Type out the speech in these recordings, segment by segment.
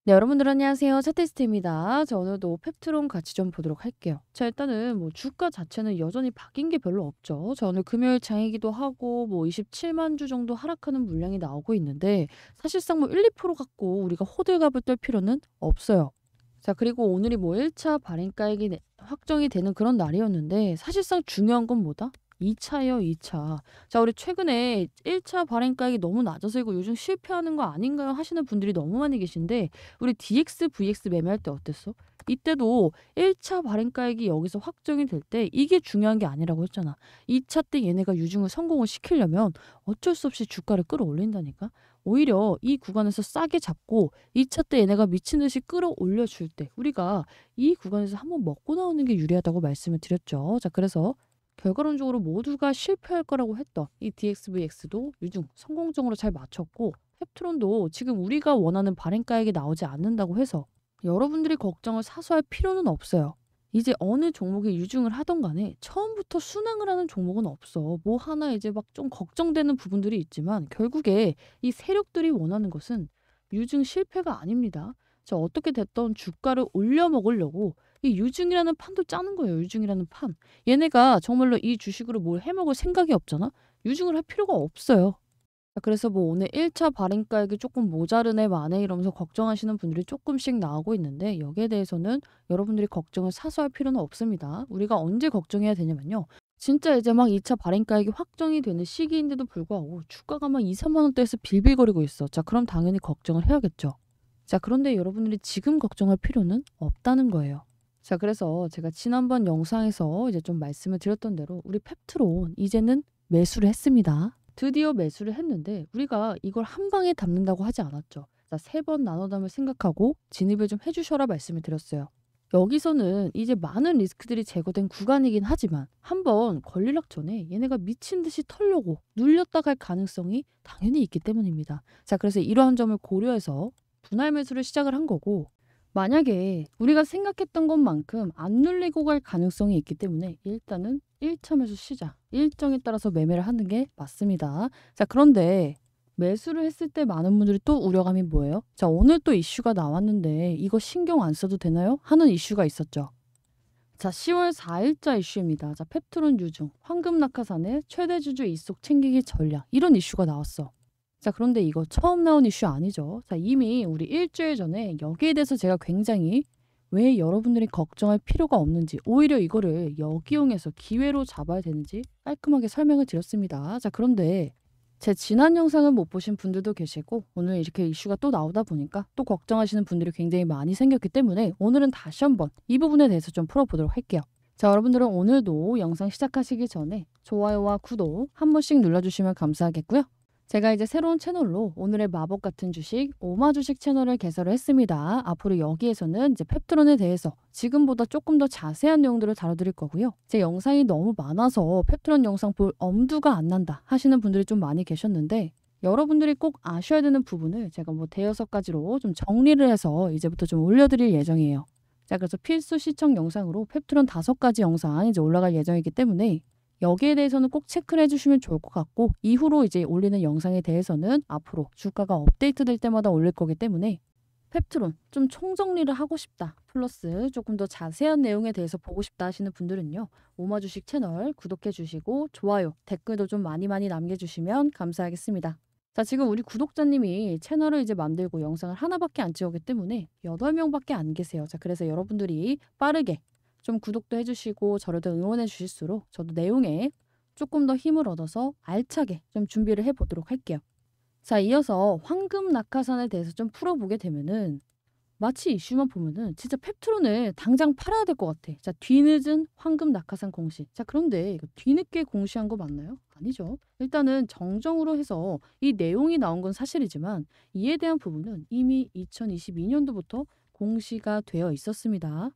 네, 여러분들 안녕하세요. 차테스트입니다. 자, 오늘도 펩트론 같이 좀 보도록 할게요. 자, 일단은 뭐 주가 자체는 여전히 바뀐 게 별로 없죠. 자, 오늘 금요일 장이기도 하고 뭐 27만 주 정도 하락하는 물량이 나오고 있는데 사실상 뭐 1, 2% 갖고 우리가 호들갑을 떨 필요는 없어요. 자, 그리고 오늘이 뭐 1차 발행가액이 확정이 되는 그런 날이었는데 사실상 중요한 건 뭐다? 2차예요, 2차. 자, 우리 최근에 1차 발행가액이 너무 낮아서 이거 요즘 실패하는 거 아닌가요? 하시는 분들이 너무 많이 계신데 우리 DX, VX 매매할 때 어땠어? 이때도 1차 발행가액이 여기서 확정이 될 때 이게 중요한 게 아니라고 했잖아. 2차 때 얘네가 유증을 성공을 시키려면 어쩔 수 없이 주가를 끌어올린다니까. 오히려 이 구간에서 싸게 잡고 2차 때 얘네가 미친 듯이 끌어올려 줄 때 우리가 이 구간에서 한번 먹고 나오는 게 유리하다고 말씀을 드렸죠. 자, 그래서 결과론적으로 모두가 실패할 거라고 했던 이 DXVX도 유중 성공적으로 잘 맞췄고 펩트론도 지금 우리가 원하는 발행가액이 나오지 않는다고 해서 여러분들이 걱정을 사서 할 필요는 없어요. 이제 어느 종목에 유중을 하던 간에 처음부터 순항을 하는 종목은 없어. 뭐 하나 이제 막 좀 걱정되는 부분들이 있지만 결국에 이 세력들이 원하는 것은 유증 실패가 아닙니다. 자, 어떻게 됐던 주가를 올려 먹으려고 이 유증이라는 판도 짜는 거예요. 유증이라는 판. 얘네가 정말로 이 주식으로 뭘 해먹을 생각이 없잖아. 유증을 할 필요가 없어요. 그래서 뭐 오늘 1차 발행가액이 조금 모자르네 마네 이러면서 걱정하시는 분들이 조금씩 나오고 있는데 여기에 대해서는 여러분들이 걱정을 사서 할 필요는 없습니다. 우리가 언제 걱정해야 되냐면요. 진짜 이제 막 2차 발행가액이 확정이 되는 시기인데도 불구하고 주가가 막 2, 3만 원대에서 빌빌거리고 있어. 자, 그럼 당연히 걱정을 해야겠죠. 자, 그런데 여러분들이 지금 걱정할 필요는 없다는 거예요. 자, 그래서 제가 지난번 영상에서 이제 좀 말씀을 드렸던 대로 우리 펩트론 이제는 매수를 했습니다. 드디어 매수를 했는데 우리가 이걸 한 방에 담는다고 하지 않았죠. 자, 3번 나눠 담을 생각하고 진입을 좀 해주셔라 말씀을 드렸어요. 여기서는 이제 많은 리스크들이 제거된 구간이긴 하지만 한번 걸리락 전에 얘네가 미친 듯이 털려고 눌렸다 갈 가능성이 당연히 있기 때문입니다. 자, 그래서 이러한 점을 고려해서 분할 매수를 시작을 한 거고 만약에 우리가 생각했던 것만큼 안 눌리고 갈 가능성이 있기 때문에 일단은 1차 매수 시작, 일정에 따라서 매매를 하는 게 맞습니다. 자, 그런데 매수를 했을 때 많은 분들이 또 우려감이 뭐예요? 자, 오늘 또 이슈가 나왔는데 이거 신경 안 써도 되나요? 하는 이슈가 있었죠. 자, 10월 4일자 이슈입니다. 자, 펩트론 유중, 황금 낙하산의 최대 주주 이속 챙기기 전략 이런 이슈가 나왔어. 자, 그런데 이거 처음 나온 이슈 아니죠. 자, 이미 우리 일주일 전에 여기에 대해서 제가 굉장히 왜 여러분들이 걱정할 필요가 없는지 오히려 이거를 역이용해서 기회로 잡아야 되는지 깔끔하게 설명을 드렸습니다. 자, 그런데 제 지난 영상을 못 보신 분들도 계시고 오늘 이렇게 이슈가 또 나오다 보니까 또 걱정하시는 분들이 굉장히 많이 생겼기 때문에 오늘은 다시 한번 이 부분에 대해서 좀 풀어보도록 할게요. 자, 여러분들은 오늘도 영상 시작하시기 전에 좋아요와 구독 한 번씩 눌러주시면 감사하겠고요. 제가 이제 새로운 채널로 오늘의 마법 같은 주식, 오마 주식 채널을 개설을 했습니다. 앞으로 여기에서는 이제 펩트론에 대해서 지금보다 조금 더 자세한 내용들을 다뤄드릴 거고요. 제 영상이 너무 많아서 펩트론 영상 볼 엄두가 안 난다 하시는 분들이 좀 많이 계셨는데 여러분들이 꼭 아셔야 되는 부분을 제가 뭐 대여섯 가지로 좀 정리를 해서 이제부터 좀 올려드릴 예정이에요. 자, 그래서 필수 시청 영상으로 펩트론 5가지 영상 이제 올라갈 예정이기 때문에 여기에 대해서는 꼭 체크를 해주시면 좋을 것 같고 이후로 이제 올리는 영상에 대해서는 앞으로 주가가 업데이트될 때마다 올릴 거기 때문에 펩트론 좀 총정리를 하고 싶다. 플러스 조금 더 자세한 내용에 대해서 보고 싶다 하시는 분들은요. 오마주식 채널 구독해 주시고 좋아요, 댓글도 좀 많이 남겨주시면 감사하겠습니다. 자, 지금 우리 구독자님이 채널을 이제 만들고 영상을 하나밖에 안 찍었기 때문에 8명밖에 안 계세요. 자, 그래서 여러분들이 빠르게 좀 구독도 해주시고 저를 더 응원해 주실수록 저도 내용에 조금 더 힘을 얻어서 알차게 좀 준비를 해보도록 할게요. 자, 이어서 황금 낙하산에 대해서 좀 풀어보게 되면은 마치 이슈만 보면은 진짜 펩트론을 당장 팔아야 될 것 같아. 자, 뒤늦은 황금 낙하산 공시. 자, 그런데 이거 뒤늦게 공시한 거 맞나요? 아니죠. 일단은 정정으로 해서 이 내용이 나온 건 사실이지만 이에 대한 부분은 이미 2022년도부터 공시가 되어 있었습니다.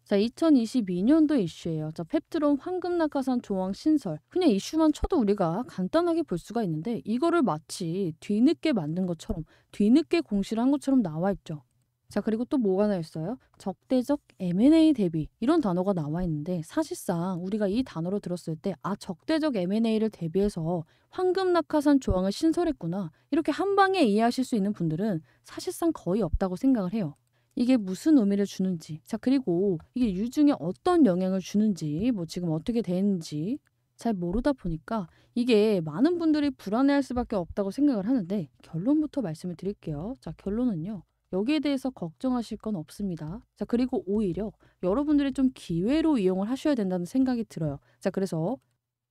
자, 2022년도 이슈예요. 자, 펩트론 황금낙하산 조항 신설. 그냥 이슈만 쳐도 우리가 간단하게 볼 수가 있는데 이거를 마치 뒤늦게 만든 것처럼 뒤늦게 공시를 한 것처럼 나와 있죠. 자, 그리고 또 뭐가 하나 있어요? 적대적 M&A 대비 이런 단어가 나와 있는데 사실상 우리가 이 단어를 들었을 때 적대적 M&A를 대비해서 황금 낙하산 조항을 신설했구나. 이렇게 한 방에 이해하실 수 있는 분들은 사실상 거의 없다고 생각을 해요. 이게 무슨 의미를 주는지, 자, 그리고 이게 유중에 어떤 영향을 주는지, 뭐 지금 어떻게 되는지 잘 모르다 보니까 이게 많은 분들이 불안해할 수밖에 없다고 생각을 하는데 결론부터 말씀을 드릴게요. 자, 결론은요. 여기에 대해서 걱정하실 건 없습니다. 자, 그리고 오히려 여러분들이 좀 기회로 이용을 하셔야 된다는 생각이 들어요. 자, 그래서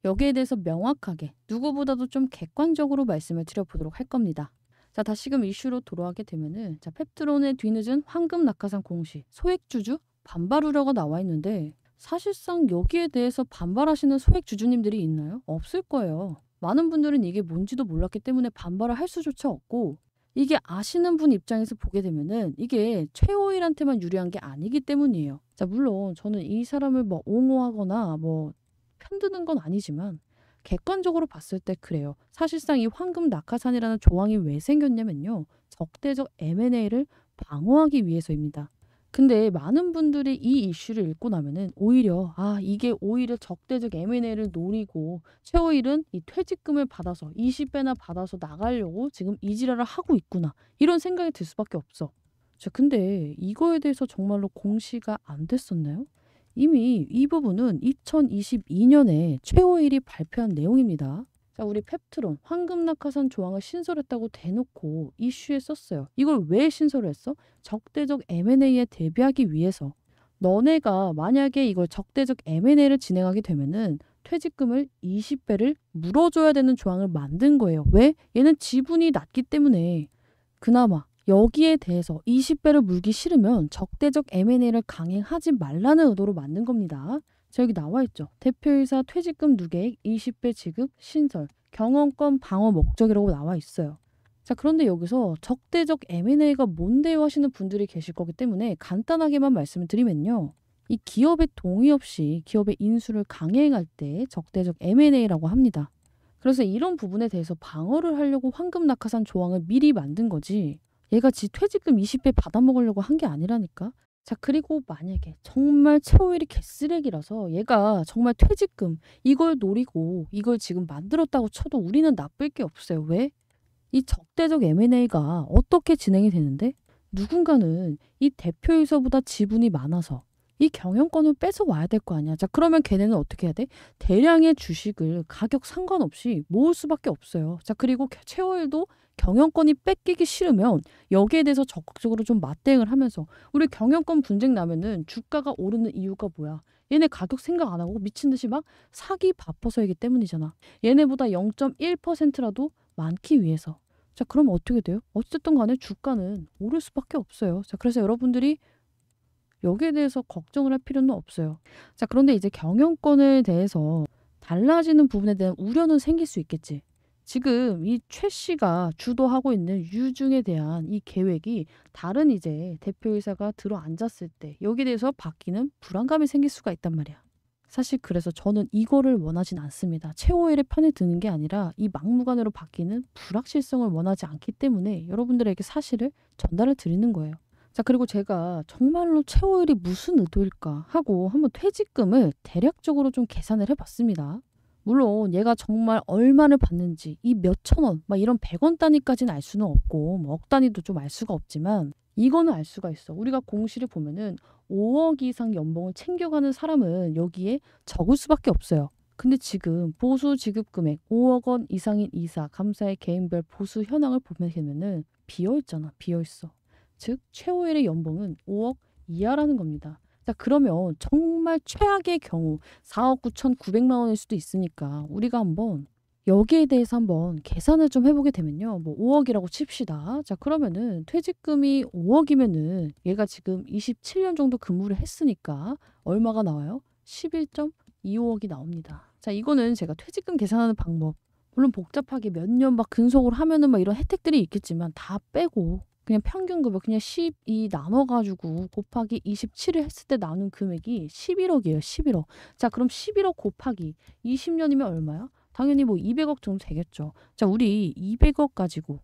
여기에 대해서 명확하게 누구보다도 좀 객관적으로 말씀을 드려보도록 할 겁니다. 자, 다시금 이슈로 돌아가게 되면은 자, 펩트론의 뒤늦은 황금 낙하산 공시, 소액주주 반발 우려가 나와 있는데 사실상 여기에 대해서 반발하시는 소액주주님들이 있나요? 없을 거예요. 많은 분들은 이게 뭔지도 몰랐기 때문에 반발을 할 수조차 없고 이게 아시는 분 입장에서 보게 되면은 이게 최호일한테만 유리한 게 아니기 때문이에요. 자, 물론 저는 이 사람을 뭐 옹호하거나 뭐 편드는 건 아니지만 객관적으로 봤을 때 그래요. 사실상 이 황금 낙하산이라는 조항이 왜 생겼냐면요. 적대적 M&A를 방어하기 위해서입니다. 근데 많은 분들이 이 이슈를 읽고 나면은 오히려 이게 오히려 적대적 M&A를 노리고 최호일은 이 퇴직금을 받아서 20배나 받아서 나가려고 지금 이 지랄을 하고 있구나. 이런 생각이 들 수밖에 없어. 자, 근데 이거에 대해서 정말로 공시가 안 됐었나요? 이미 이 부분은 2022년에 최호일이 발표한 내용입니다. 자, 우리 펩트론 황금낙하산 조항을 신설했다고 대놓고 이슈에 썼어요. 이걸 왜 신설을 했어? 적대적 M&A에 대비하기 위해서. 너네가 만약에 이걸 적대적 M&A를 진행하게 되면은 퇴직금을 20배를 물어줘야 되는 조항을 만든 거예요. 왜? 얘는 지분이 낮기 때문에. 그나마 여기에 대해서 20배를 물기 싫으면 적대적 M&A를 강행하지 말라는 의도로 만든 겁니다. 자, 여기 나와 있죠. 대표이사 퇴직금 누계액 20배 지급 신설 경영권 방어 목적이라고 나와 있어요. 자, 그런데 여기서 적대적 M&A가 뭔데요 하시는 분들이 계실 거기 때문에 간단하게만 말씀을 드리면요. 이 기업의 동의 없이 기업의 인수를 강행할 때 적대적 M&A라고 합니다. 그래서 이런 부분에 대해서 방어를 하려고 황금 낙하산 조항을 미리 만든 거지. 얘가 지 퇴직금 20배 받아먹으려고 한 게 아니라니까. 자, 그리고 만약에 정말 최호일이 개쓰레기라서 얘가 정말 퇴직금 이걸 노리고 이걸 지금 만들었다고 쳐도 우리는 나쁠 게 없어요. 왜? 이 적대적 M&A가 어떻게 진행이 되는데 누군가는 이 대표이사보다 지분이 많아서 이 경영권을 뺏어와야 될 거 아니야. 자, 그러면 걔네는 어떻게 해야 돼? 대량의 주식을 가격 상관없이 모을 수밖에 없어요. 자, 그리고 최호일도 경영권이 뺏기기 싫으면 여기에 대해서 적극적으로 좀 맞대응을 하면서 우리 경영권 분쟁 나면은 주가가 오르는 이유가 뭐야? 얘네 가격 생각 안 하고 미친 듯이 막 사기 바빠서이기 때문이잖아. 얘네보다 0.1%라도 많기 위해서. 자, 그럼 어떻게 돼요? 어쨌든 간에 주가는 오를 수밖에 없어요. 자, 그래서 여러분들이 여기에 대해서 걱정을 할 필요는 없어요. 자, 그런데 이제 경영권에 대해서 달라지는 부분에 대한 우려는 생길 수 있겠지. 지금 이 최 씨가 주도하고 있는 유중에 대한 이 계획이 다른 이제 대표이사가 들어 앉았을 때 여기에 대해서 바뀌는 불안감이 생길 수가 있단 말이야. 사실 그래서 저는 이거를 원하진 않습니다. 최호일의 편에 드는 게 아니라 이 막무가내로 바뀌는 불확실성을 원하지 않기 때문에 여러분들에게 사실을 전달을 드리는 거예요. 자, 그리고 제가 정말로 최호일이 무슨 의도일까 하고 한번 퇴직금을 대략적으로 좀 계산을 해봤습니다. 물론 얘가 정말 얼마를 받는지 이 몇천 원, 막 이런 100원 단위까지는 알 수는 없고 뭐 억 단위도 좀 알 수가 없지만 이거는 알 수가 있어. 우리가 공시를 보면은 5억 이상 연봉을 챙겨가는 사람은 여기에 적을 수밖에 없어요. 근데 지금 보수 지급 금액 5억 원 이상인 이사, 감사의 개인별 보수 현황을 보면은 비어 있잖아. 비어 있어. 즉 최호일의 연봉은 5억 이하라는 겁니다. 자, 그러면 정말 최악의 경우 4억 9,900만 원일 수도 있으니까 우리가 한번 여기에 대해서 한번 계산을 좀 해보게 되면요. 뭐 5억이라고 칩시다. 자, 그러면은 퇴직금이 5억이면은 얘가 지금 27년 정도 근무를 했으니까 얼마가 나와요? 11.25억이 나옵니다. 자, 이거는 제가 퇴직금 계산하는 방법. 물론 복잡하게 몇 년 막 근속을 하면은 막 이런 혜택들이 있겠지만 다 빼고 그냥 평균 급여 그냥 12 나눠가지고 곱하기 27을 했을 때 나오는 금액이 11억이에요. 11억. 자, 그럼 11억 곱하기 20년이면 얼마야? 당연히 뭐 200억 정도 되겠죠. 자, 우리 200억 가지고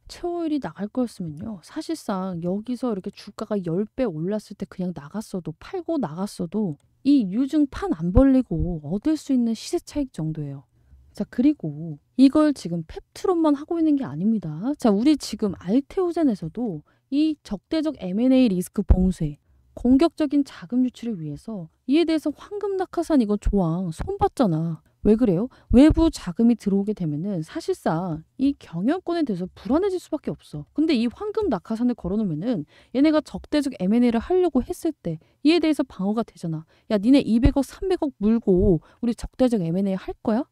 최고율이 나갈 거였으면요. 사실상 여기서 이렇게 주가가 10배 올랐을 때 그냥 나갔어도 팔고 나갔어도 이 유증 판 안 벌리고 얻을 수 있는 시세 차익 정도예요. 자, 그리고 이걸 지금 펩트론만 하고 있는 게 아닙니다. 자, 우리 지금 알테오젠에서도 이 적대적 M&A 리스크 봉쇄, 공격적인 자금 유출을 위해서 이에 대해서 황금 낙하산 이거 조항 손봤잖아. 왜 그래요? 외부 자금이 들어오게 되면은 사실상 이 경영권에 대해서 불안해질 수밖에 없어. 근데 이 황금 낙하산을 걸어놓으면은 얘네가 적대적 M&A를 하려고 했을 때 이에 대해서 방어가 되잖아. 야, 니네 200억, 300억 물고 우리 적대적 M&A 할 거야?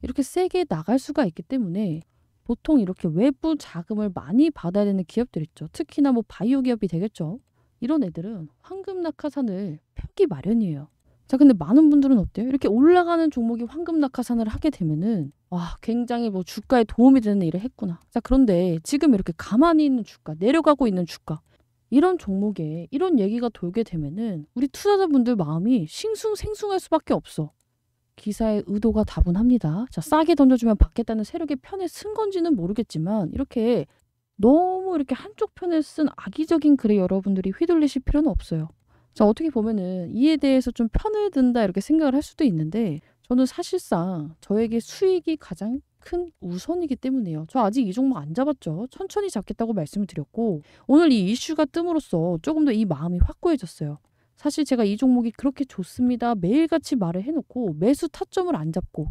이렇게 세게 나갈 수가 있기 때문에 보통 이렇게 외부 자금을 많이 받아야 되는 기업들 있죠. 특히나 뭐 바이오 기업이 되겠죠. 이런 애들은 황금 낙하산을 펴기 마련이에요. 자, 근데 많은 분들은 어때요? 이렇게 올라가는 종목이 황금 낙하산을 하게 되면은 와, 굉장히 뭐 주가에 도움이 되는 일을 했구나. 자, 그런데 지금 이렇게 가만히 있는 주가, 내려가고 있는 주가 이런 종목에 이런 얘기가 돌게 되면은 우리 투자자분들 마음이 싱숭생숭할 수밖에 없어. 기사의 의도가 다분합니다. 자, 싸게 던져주면 받겠다는 세력의 편에 쓴 건지는 모르겠지만 이렇게 너무 이렇게 한쪽 편에 쓴 악의적인 글에 여러분들이 휘둘리실 필요는 없어요. 자, 어떻게 보면은 이에 대해서 좀 편을 든다 이렇게 생각을 할 수도 있는데 저는 사실상 저에게 수익이 가장 큰 우선이기 때문에요. 저 아직 이 종목 안 잡았죠. 천천히 잡겠다고 말씀을 드렸고 오늘 이 이슈가 뜸으로써 조금 더 이 마음이 확고해졌어요. 사실 제가 이 종목이 그렇게 좋습니다. 매일같이 말을 해놓고 매수 타점을 안 잡고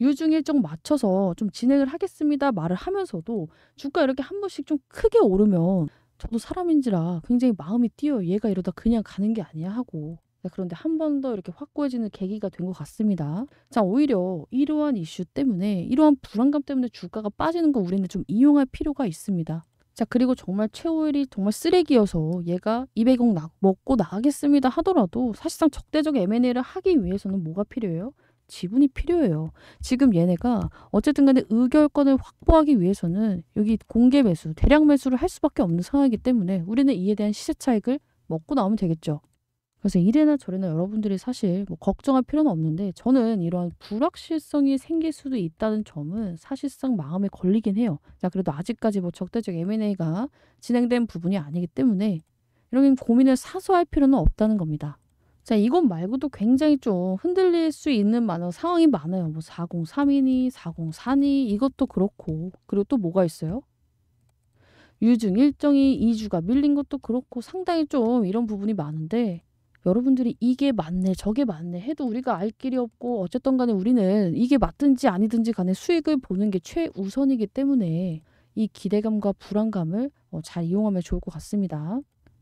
유중 일정 맞춰서 좀 진행을 하겠습니다. 말을 하면서도 주가 이렇게 한 번씩 좀 크게 오르면 저도 사람인지라 굉장히 마음이 뛰어요. 얘가 이러다 그냥 가는 게 아니야 하고. 자, 그런데 한 번 더 이렇게 확고해지는 계기가 된 것 같습니다. 자, 오히려 이러한 이슈 때문에 이러한 불안감 때문에 주가가 빠지는 거 우리는 좀 이용할 필요가 있습니다. 자, 그리고 정말 최후일이 정말 쓰레기여서 얘가 200억 먹고 나가겠습니다 하더라도 사실상 적대적 M&A를 하기 위해서는 뭐가 필요해요? 지분이 필요해요. 지금 얘네가 어쨌든 간에 의결권을 확보하기 위해서는 여기 공개 매수, 대량 매수를 할 수밖에 없는 상황이기 때문에 우리는 이에 대한 시세 차익을 먹고 나오면 되겠죠. 그래서 이래나 저래나 여러분들이 사실 뭐 걱정할 필요는 없는데 저는 이러한 불확실성이 생길 수도 있다는 점은 사실상 마음에 걸리긴 해요. 자, 그래도 아직까지 뭐 적대적 M&A가 진행된 부분이 아니기 때문에 이런 고민을 사서 할 필요는 없다는 겁니다. 자, 이것 말고도 굉장히 좀 흔들릴 수 있는 상황이 많아요. 뭐 4032니 404니 이것도 그렇고 그리고 또 뭐가 있어요? 유증 일정이 2주가 밀린 것도 그렇고 상당히 좀 이런 부분이 많은데 여러분들이 이게 맞네 저게 맞네 해도 우리가 알 길이 없고 어쨌든 간에 우리는 이게 맞든지 아니든지 간에 수익을 보는 게 최우선이기 때문에 이 기대감과 불안감을 잘 이용하면 좋을 것 같습니다.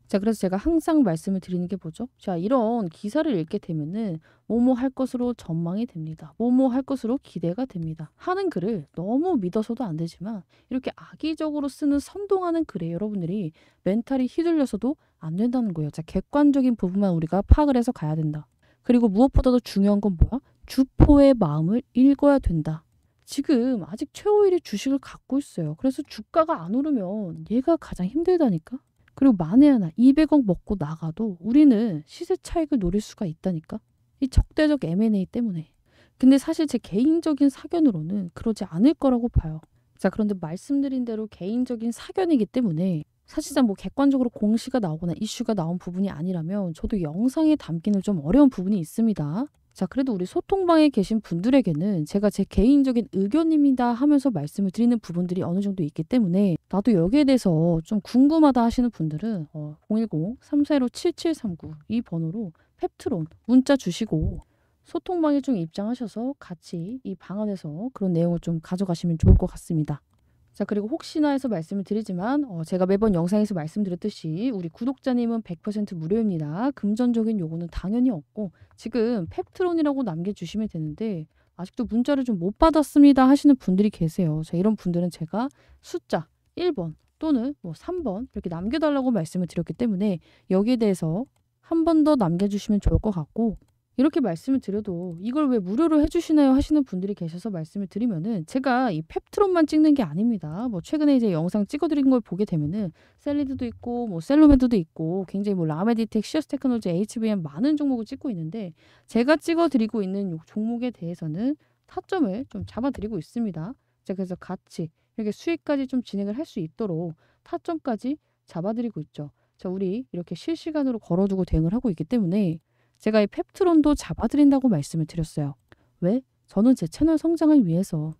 자, 그래서 제가 항상 말씀을 드리는 게 뭐죠? 자, 이런 기사를 읽게 되면은 뭐뭐 할 것으로 전망이 됩니다. 뭐뭐 할 것으로 기대가 됩니다. 하는 글을 너무 믿어서도 안 되지만 이렇게 악의적으로 쓰는 선동하는 글에 여러분들이 멘탈이 휘둘려서도 안 된다는 거예요. 자, 객관적인 부분만 우리가 파악을 해서 가야 된다. 그리고 무엇보다도 중요한 건 뭐야? 주포의 마음을 읽어야 된다. 지금 아직 최호일이 주식을 갖고 있어요. 그래서 주가가 안 오르면 얘가 가장 힘들다니까? 그리고 만에 하나 200억 먹고 나가도 우리는 시세 차익을 노릴 수가 있다니까? 이 적대적 M&A 때문에. 근데 사실 제 개인적인 사견으로는 그러지 않을 거라고 봐요. 자, 그런데 말씀드린 대로 개인적인 사견이기 때문에 사실상 뭐 객관적으로 공시가 나오거나 이슈가 나온 부분이 아니라면 저도 영상에 담기는 좀 어려운 부분이 있습니다. 자, 그래도 우리 소통방에 계신 분들에게는 제가 제 개인적인 의견입니다 하면서 말씀을 드리는 부분들이 어느 정도 있기 때문에 나도 여기에 대해서 좀 궁금하다 하시는 분들은 010-345-7739 이 번호로 펩트론 문자 주시고 소통방에 좀 입장하셔서 같이 이 방 안에서 그런 내용을 좀 가져가시면 좋을 것 같습니다. 자, 그리고 혹시나 해서 말씀을 드리지만 제가 매번 영상에서 말씀드렸듯이 우리 구독자님은 100% 무료입니다. 금전적인 요구는 당연히 없고 지금 펩트론이라고 남겨주시면 되는데 아직도 문자를 좀 못 받았습니다 하시는 분들이 계세요. 자, 이런 분들은 제가 숫자 1번 또는 뭐 3번 이렇게 남겨달라고 말씀을 드렸기 때문에 여기에 대해서 한 번 더 남겨주시면 좋을 것 같고 이렇게 말씀을 드려도 이걸 왜 무료로 해주시나요 하시는 분들이 계셔서 말씀을 드리면은 제가 이 펩트론만 찍는 게 아닙니다. 뭐 최근에 이제 영상 찍어드린 걸 보게 되면은 셀리드도 있고 뭐 셀로메드도 있고 굉장히 뭐 라메디텍, 시어스 테크놀로지, HBM 많은 종목을 찍고 있는데 제가 찍어드리고 있는 요 종목에 대해서는 타점을 좀 잡아드리고 있습니다. 자, 그래서 같이 이렇게 수익까지 좀 진행을 할 수 있도록 타점까지 잡아드리고 있죠. 자, 우리 이렇게 실시간으로 걸어두고 대응을 하고 있기 때문에 제가 이 펩트론도 잡아드린다고 말씀을 드렸어요. 왜? 저는 제 채널 성장을 위해서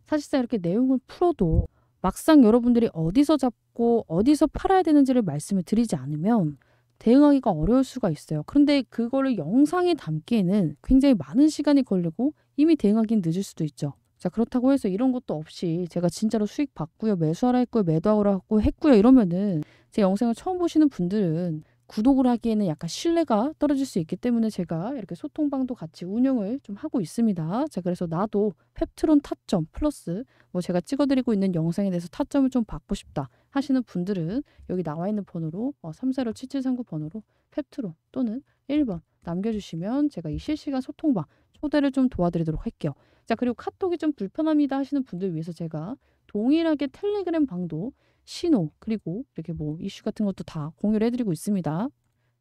사실상 이렇게 내용을 풀어도 막상 여러분들이 어디서 잡고 어디서 팔아야 되는지를 말씀을 드리지 않으면 대응하기가 어려울 수가 있어요. 그런데 그거를 영상에 담기에는 굉장히 많은 시간이 걸리고 이미 대응하기는 늦을 수도 있죠. 자, 그렇다고 해서 이런 것도 없이 제가 진짜로 수익 받고요, 매수하라 했고요, 매도하라 했고요 이러면은 제 영상을 처음 보시는 분들은 구독을 하기에는 약간 신뢰가 떨어질 수 있기 때문에 제가 이렇게 소통방도 같이 운영을 좀 하고 있습니다. 자, 그래서 나도 펩트론 타점 플러스 뭐 제가 찍어드리고 있는 영상에 대해서 타점을 좀 받고 싶다 하시는 분들은 여기 나와 있는 번호로 345-7739 번호로 펩트론 또는 1번 남겨주시면 제가 이 실시간 소통방 초대를 좀 도와드리도록 할게요. 자, 그리고 카톡이 좀 불편합니다 하시는 분들 위해서 제가 동일하게 텔레그램 방도 신호 그리고 이렇게 뭐 이슈 같은 것도 다 공유를 해드리고 있습니다.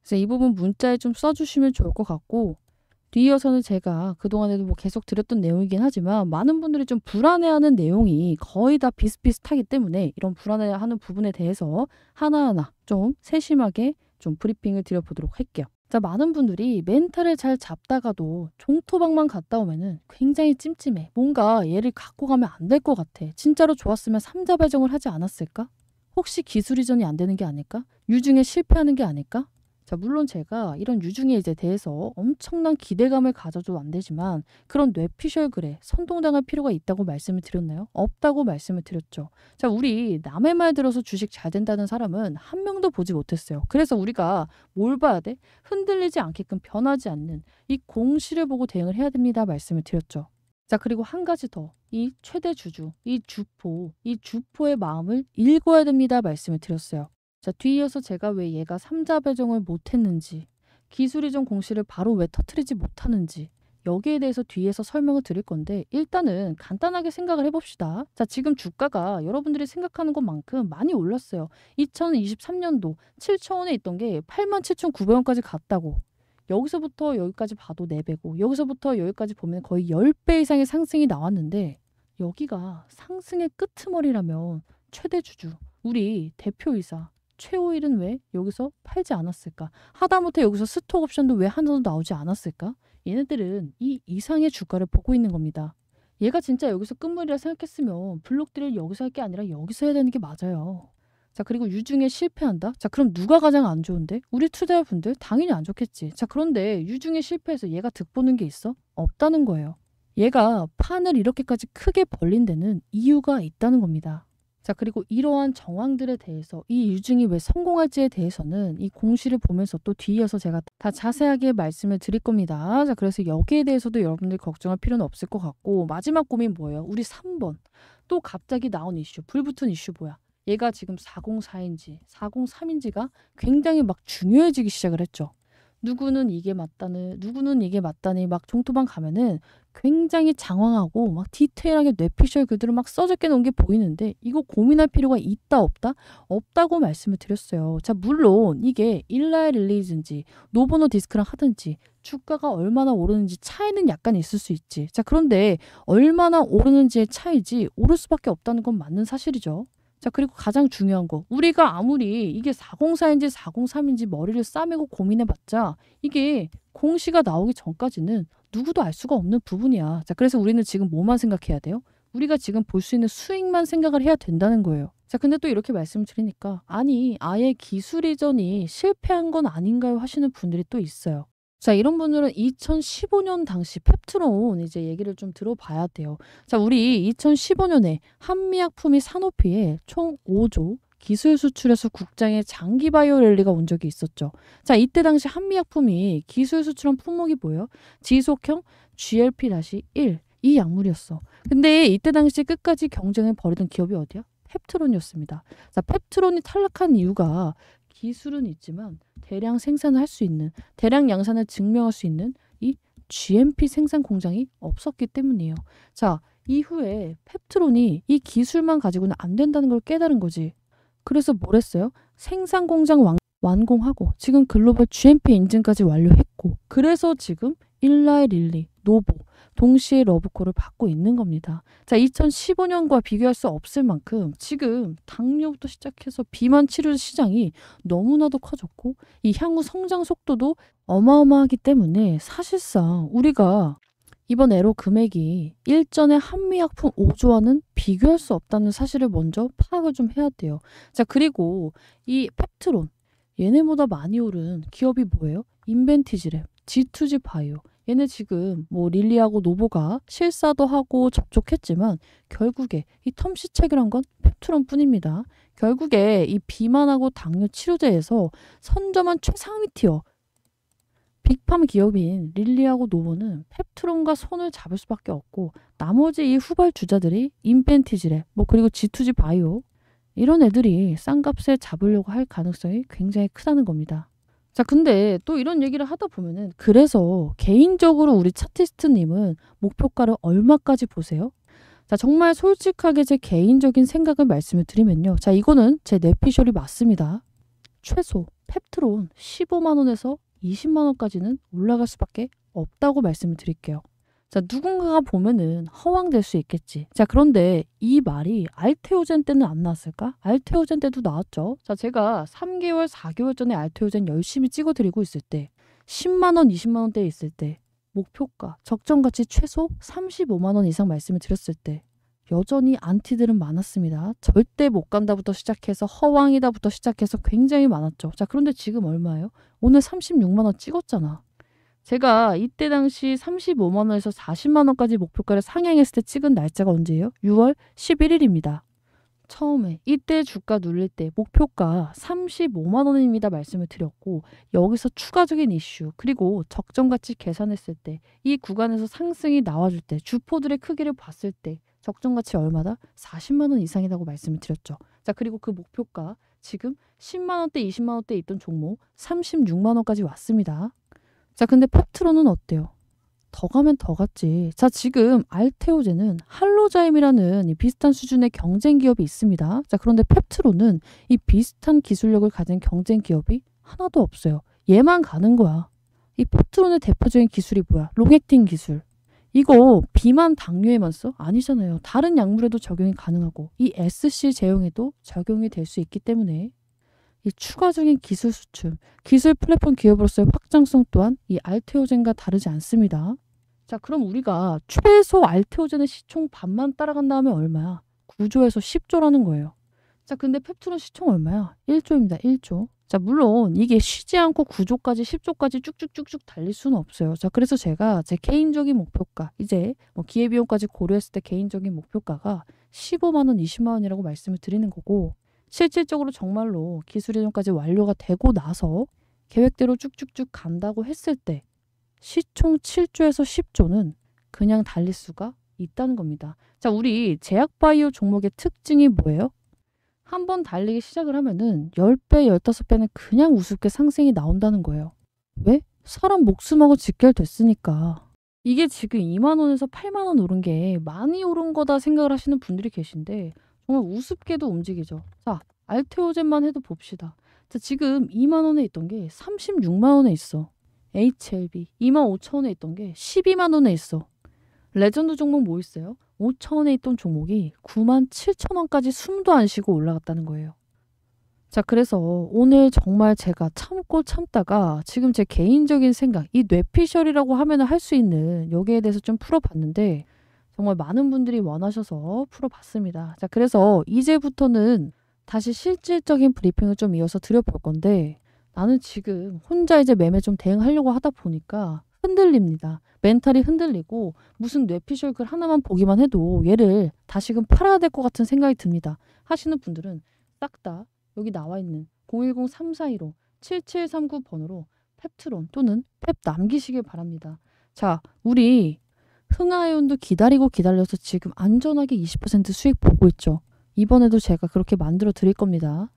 그래서 이 부분 문자에 좀 써주시면 좋을 것 같고 뒤이어서는 제가 그동안에도 뭐 계속 드렸던 내용이긴 하지만 많은 분들이 좀 불안해하는 내용이 거의 다 비슷비슷하기 때문에 이런 불안해하는 부분에 대해서 하나하나 좀 세심하게 좀 브리핑을 드려보도록 할게요. 자, 많은 분들이 멘탈을 잘 잡다가도 종토박만 갔다 오면은 굉장히 찜찜해. 뭔가 얘를 갖고 가면 안 될 것 같아. 진짜로 좋았으면 삼자 배정을 하지 않았을까? 혹시 기술 이전이 안 되는 게 아닐까? 유중에 실패하는 게 아닐까? 자, 물론 제가 이런 유중에 이제 대해서 엄청난 기대감을 가져도 안 되지만 그런 뇌피셜 글에 선동당할 필요가 있다고 말씀을 드렸나요? 없다고 말씀을 드렸죠. 자, 우리 남의 말 들어서 주식 잘 된다는 사람은 한 명도 보지 못했어요. 그래서 우리가 뭘 봐야 돼? 흔들리지 않게끔 변하지 않는 이 공시를 보고 대응을 해야 됩니다. 말씀을 드렸죠. 자, 그리고 한 가지 더. 이 최대 주주, 이 주포의 마음을 읽어야 됩니다. 말씀을 드렸어요. 자, 뒤이어서 제가 왜 얘가 삼자 배정을 못했는지, 기술 이전 공시를 바로 왜 터트리지 못하는지 여기에 대해서 뒤에서 설명을 드릴 건데 일단은 간단하게 생각을 해봅시다. 자, 지금 주가가 여러분들이 생각하는 것만큼 많이 올랐어요. 2023년도 7,000원에 있던 게 87,900원까지 갔다고. 여기서부터 여기까지 봐도 4배고 여기서부터 여기까지 보면 거의 10배 이상의 상승이 나왔는데 여기가 상승의 끄트머리라면 최대 주주, 우리 대표이사 최호일은 왜 여기서 팔지 않았을까? 하다못해 여기서 스톡 옵션도 왜 하나도 나오지 않았을까? 얘네들은 이 이상의 주가를 보고 있는 겁니다. 얘가 진짜 여기서 끝물이라 생각했으면 블록들을 여기서 할 게 아니라 여기서 해야 되는 게 맞아요. 자, 그리고 유중에 실패한다? 자, 그럼 누가 가장 안 좋은데? 우리 투자자분들 당연히 안 좋겠지. 자, 그런데 유중에 실패해서 얘가 득보는 게 있어? 없다는 거예요. 얘가 판을 이렇게까지 크게 벌린 데는 이유가 있다는 겁니다. 자, 그리고 이러한 정황들에 대해서 이 유중이 왜 성공할지에 대해서는 이 공시를 보면서 또 뒤이어서 제가 다 자세하게 말씀을 드릴 겁니다. 자, 그래서 여기에 대해서도 여러분들이 걱정할 필요는 없을 것 같고 마지막 고민 뭐예요? 우리 3번. 또 갑자기 나온 이슈, 불붙은 이슈 뭐야? 얘가 지금 404인지 403인지가 굉장히 막 중요해지기 시작을 했죠. 누구는 이게 맞다니 막 종토방 가면은 굉장히 장황하고 막 디테일하게 뇌피셜 글들을 막 써적게 놓은 게 보이는데 이거 고민할 필요가 있다 없다? 없다고 말씀을 드렸어요. 자, 물론 이게 일라의 릴리즈인지 노보노 디스크랑 하든지 주가가 얼마나 오르는지 차이는 약간 있을 수 있지. 자, 그런데 얼마나 오르는지의 차이지 오를 수밖에 없다는 건 맞는 사실이죠. 자, 그리고 가장 중요한 거. 우리가 아무리 이게 404인지 403인지 머리를 싸매고 고민해봤자 이게 공시가 나오기 전까지는 누구도 알 수가 없는 부분이야. 자, 그래서 우리는 지금 뭐만 생각해야 돼요? 우리가 지금 볼 수 있는 수익만 생각을 해야 된다는 거예요. 자, 근데 또 이렇게 말씀을 드리니까 아니, 아예 기술 이전이 실패한 건 아닌가요? 하시는 분들이 또 있어요. 자, 이런 분들은 2015년 당시 펩트론 이제 얘기를 좀 들어봐야 돼요. 자, 우리 2015년에 한미약품이 산오피에 총 5조 기술 수출에서 국장의 장기 바이오 랠리가 온 적이 있었죠. 자, 이때 당시 한미약품이 기술 수출한 품목이 뭐예요? 지속형 GLP-1 이 약물이었어. 근데 이때 당시 끝까지 경쟁을 벌이던 기업이 어디야? 펩트론이었습니다. 자, 펩트론이 탈락한 이유가 기술은 있지만 대량 생산을 할 수 있는, 대량 양산을 증명할 수 있는 이 GMP 생산 공장이 없었기 때문이에요. 자, 이후에 펩트론이 이 기술만 가지고는 안 된다는 걸 깨달은 거지. 그래서 뭘 했어요? 생산 공장 완공하고 지금 글로벌 GMP 인증까지 완료했고 그래서 지금 일라의 릴리, 노보, 동시에 러브콜을 받고 있는 겁니다. 자, 2015년과 비교할 수 없을 만큼 지금 당뇨부터 시작해서 비만 치료 시장이 너무나도 커졌고 이 향후 성장 속도도 어마어마하기 때문에 사실상 우리가 이번 애로 금액이 일전의 한미약품 5조와는 비교할 수 없다는 사실을 먼저 파악을 좀 해야 돼요. 자, 그리고 이 펩트론 얘네보다 많이 오른 기업이 뭐예요? 인벤티지랩, G2G 바이오. 얘네 지금 뭐 릴리하고 노보가 실사도 하고 접촉했지만 결국에 이 텀시책이란 건 펩트론 뿐입니다. 결국에 이 비만하고 당뇨 치료제에서 선점한 최상위 티어 빅팜 기업인 릴리하고 노보는 펩트론과 손을 잡을 수밖에 없고 나머지 이 후발주자들이 인벤티지랩 뭐 그리고 G2G 바이오 이런 애들이 싼 값에 잡으려고 할 가능성이 굉장히 크다는 겁니다. 자, 근데 또 이런 얘기를 하다 보면은 그래서 개인적으로 우리 차티스트님은 목표가를 얼마까지 보세요? 자, 정말 솔직하게 제 개인적인 생각을 말씀을 드리면요. 자, 이거는 제 뇌피셜이 맞습니다. 최소 펩트론 15만 원에서 20만 원까지는 올라갈 수밖에 없다고 말씀을 드릴게요. 자, 누군가가 보면은 허황될 수 있겠지. 자, 그런데 이 말이 알테오젠 때는 안 나왔을까? 알테오젠 때도 나왔죠. 자, 제가 3개월, 4개월 전에 알테오젠 열심히 찍어드리고 있을 때 10만 원, 20만 원대에 있을 때 목표가, 적정가치 최소 35만 원 이상 말씀을 드렸을 때 여전히 안티들은 많았습니다. 절대 못 간다부터 시작해서 허황이다부터 시작해서 굉장히 많았죠. 자, 그런데 지금 얼마예요? 오늘 36만 원 찍었잖아. 제가 이때 당시 35만 원에서 40만 원까지 목표가를 상향했을 때 찍은 날짜가 언제예요? 6월 11일입니다. 처음에 이때 주가 눌릴 때 목표가 35만 원입니다 말씀을 드렸고 여기서 추가적인 이슈 그리고 적정가치 계산했을 때 이 구간에서 상승이 나와줄 때 주포들의 크기를 봤을 때 적정가치 얼마다? 40만 원 이상이라고 말씀을 드렸죠. 자, 그리고 그 목표가 지금 10만 원대, 20만 원대 있던 종목 36만 원까지 왔습니다. 자, 근데 펩트론은 어때요? 더 가면 더 갔지. 자, 지금 알테오젠은 할로자임이라는 이 비슷한 수준의 경쟁 기업이 있습니다. 자, 그런데 펩트론은 이 비슷한 기술력을 가진 경쟁 기업이 하나도 없어요. 얘만 가는 거야. 이 펩트론의 대표적인 기술이 뭐야? 롱액팅 기술. 이거 비만 당뇨에만 써? 아니잖아요. 다른 약물에도 적용이 가능하고 이 SC 제형에도 적용이 될 수 있기 때문에 이 추가적인 기술 수출, 기술 플랫폼 기업으로서의 확장성 또한 이 알테오젠과 다르지 않습니다. 자, 그럼 우리가 최소 알테오젠의 시총 반만 따라간 다음에 얼마야? 9조에서 10조라는 거예요. 자, 근데 펩트론 시총 얼마야? 1조입니다. 1조. 자, 물론 이게 쉬지 않고 9조까지 10조까지 쭉쭉쭉쭉 달릴 수는 없어요. 자, 그래서 제가 제 개인적인 목표가, 이제 뭐 기회비용까지 고려했을 때 개인적인 목표가가 15만 원, 20만 원이라고 말씀을 드리는 거고 실질적으로 정말로 기술 이전까지 완료가 되고 나서 계획대로 쭉쭉쭉 간다고 했을 때 시총 7조에서 10조는 그냥 달릴 수가 있다는 겁니다. 자, 우리 제약바이오 종목의 특징이 뭐예요? 한번 달리기 시작을 하면은 10배, 15배는 그냥 우습게 상승이 나온다는 거예요. 왜? 사람 목숨하고 직결됐으니까. 이게 지금 2만 원에서 8만 원 오른 게 많이 오른 거다 생각을 하시는 분들이 계신데 정말 우습게도 움직이죠. 자, 알테오젠만 해도 봅시다. 자, 지금 2만 원에 있던 게 36만 원에 있어. HLB 2만 5천 원에 있던 게 12만 원에 있어. 레전드 종목 뭐 있어요? 5천 원에 있던 종목이 9만 7천 원까지 숨도 안 쉬고 올라갔다는 거예요. 자, 그래서 오늘 정말 제가 참고 참다가 지금 제 개인적인 생각, 이 뇌피셜이라고 하면 할 수 있는 여기에 대해서 좀 풀어봤는데 정말 많은 분들이 원하셔서 풀어봤습니다. 자, 그래서 이제부터는 다시 실질적인 브리핑을 좀 이어서 드려볼 건데 나는 지금 혼자 이제 매매 좀 대응하려고 하다 보니까 흔들립니다. 멘탈이 흔들리고 무슨 뇌피셜 글 하나만 보기만 해도 얘를 다시금 팔아야 될 것 같은 생각이 듭니다. 하시는 분들은 싹 다 여기 나와 있는 010-3415-7739 번호로 펩트론 또는 펩 남기시길 바랍니다. 자, 우리 흥하이온도 기다리고 기다려서 지금 안전하게 20% 수익 보고 있죠. 이번에도 제가 그렇게 만들어 드릴 겁니다.